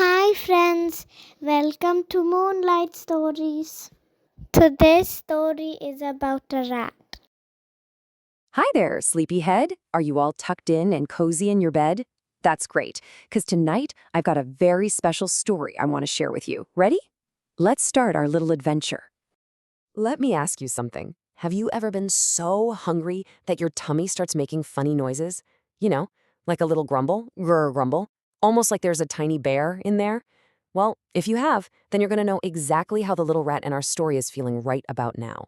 Hi friends, welcome to Moonlight Stories. Today's story is about a rat. Hi there, sleepyhead. Are you all tucked in and cozy in your bed? That's great, because tonight I've got a very special story I want to share with you. Ready? Let's start our little adventure. Let me ask you something. Have you ever been so hungry that your tummy starts making funny noises? You know, like a little grumble, grr grumble, almost like there's a tiny bear in there? Well, if you have, then you're going to know exactly how the little rat in our story is feeling right about now.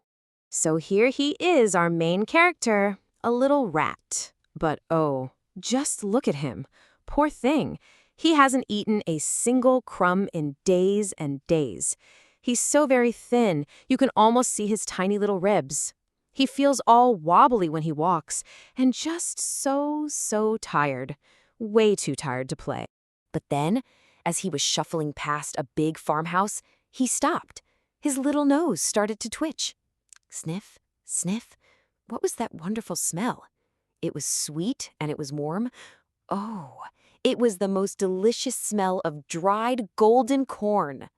So here he is, our main character, a little rat. But oh, just look at him. Poor thing. He hasn't eaten a single crumb in days and days. He's so very thin, you can almost see his tiny little ribs. He feels all wobbly when he walks, and just so tired. Way too tired to play. But then, as he was shuffling past a big farmhouse, he stopped. His little nose started to twitch. Sniff, sniff. What was that wonderful smell? It was sweet and it was warm. Oh, it was the most delicious smell of dried golden corn.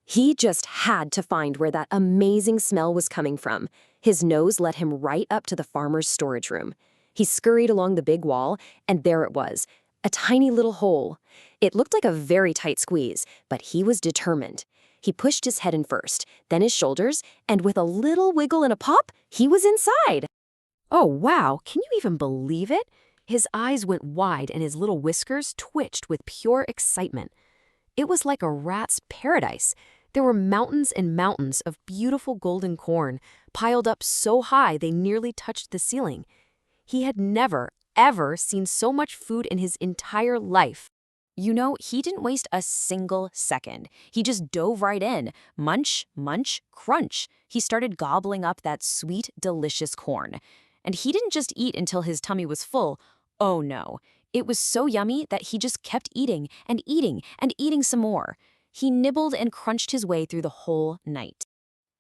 He just had to find where that amazing smell was coming from. His nose led him right up to the farmer's storage room. He scurried along the big wall, and there it was, a tiny little hole. It looked like a very tight squeeze, but he was determined. He pushed his head in first, then his shoulders, and with a little wiggle and a pop, he was inside. Oh, wow, can you even believe it? His eyes went wide and his little whiskers twitched with pure excitement. It was like a rat's paradise. There were mountains and mountains of beautiful golden corn, piled up so high they nearly touched the ceiling. He had never, ever seen so much food in his entire life. You know, he didn't waste a single second. He just dove right in. Munch, munch, crunch. He started gobbling up that sweet, delicious corn. And he didn't just eat until his tummy was full. Oh no. It was so yummy that he just kept eating and eating and eating some more. He nibbled and crunched his way through the whole night.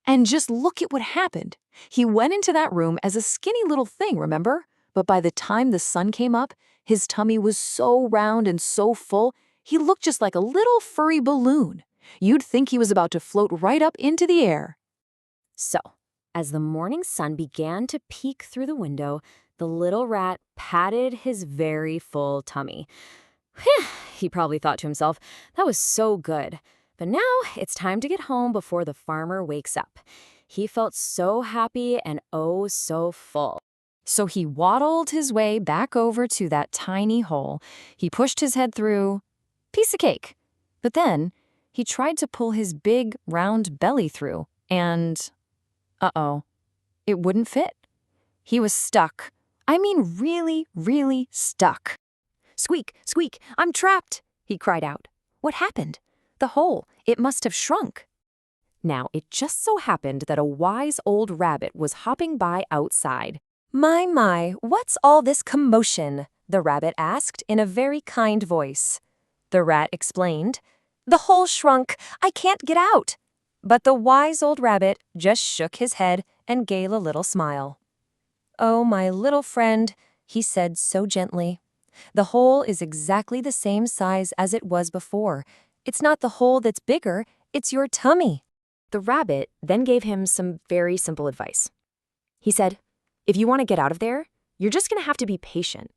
And just look at what happened. He went into that room as a skinny little thing, remember? But by the time the sun came up, his tummy was so round and so full, he looked just like a little furry balloon. You'd think he was about to float right up into the air. So, as the morning sun began to peek through the window, the little rat patted his very full tummy. He probably thought to himself, that was so good. But now it's time to get home before the farmer wakes up. He felt so happy and oh so full. So he waddled his way back over to that tiny hole. He pushed his head through. Piece of cake. But then he tried to pull his big, round belly through, and uh-oh, it wouldn't fit. He was stuck. I mean really stuck. Squeak, squeak, I'm trapped, he cried out. What happened? The hole, it must have shrunk. Now, it just so happened that a wise old rabbit was hopping by outside. My, what's all this commotion? The rabbit asked in a very kind voice. The rat explained, the hole shrunk, I can't get out. But the wise old rabbit just shook his head and gave a little smile. Oh, my little friend, he said so gently. The hole is exactly the same size as it was before. It's not the hole that's bigger, it's your tummy. The rabbit then gave him some very simple advice. He said, if you want to get out of there, you're just going to have to be patient.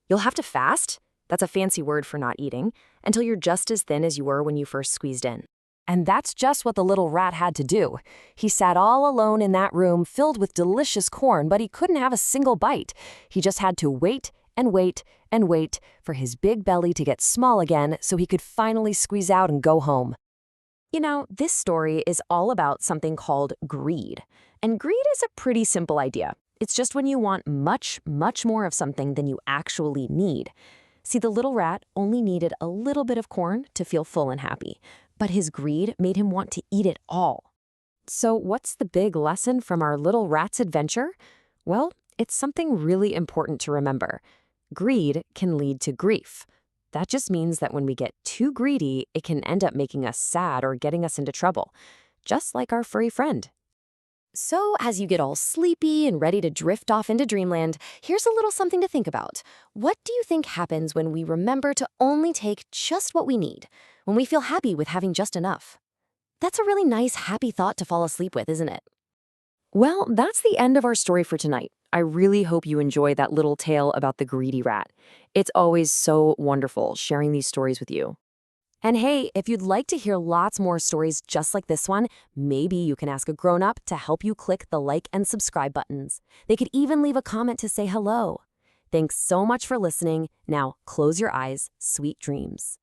You'll have to fast, that's a fancy word for not eating, until you're just as thin as you were when you first squeezed in. And that's just what the little rat had to do. He sat all alone in that room filled with delicious corn, but he couldn't have a single bite. He just had to wait and wait and wait for his big belly to get small again so he could finally squeeze out and go home. You know, this story is all about something called greed. And greed is a pretty simple idea. It's just when you want much more of something than you actually need. See, the little rat only needed a little bit of corn to feel full and happy, but his greed made him want to eat it all. So what's the big lesson from our little rat's adventure? Well, it's something really important to remember. Greed can lead to grief. That just means that when we get too greedy, it can end up making us sad or getting us into trouble, just like our furry friend. So, as you get all sleepy and ready to drift off into dreamland, here's a little something to think about. What do you think happens when we remember to only take just what we need? when we feel happy with having just enough. That's a really nice, happy thought to fall asleep with, isn't it? Well, that's the end of our story for tonight. I really hope you enjoyed that little tale about the greedy rat. It's always so wonderful sharing these stories with you. And hey, if you'd like to hear lots more stories just like this one, maybe you can ask a grown-up to help you click the like and subscribe buttons. They could even leave a comment to say hello. Thanks so much for listening. Now, close your eyes. Sweet dreams.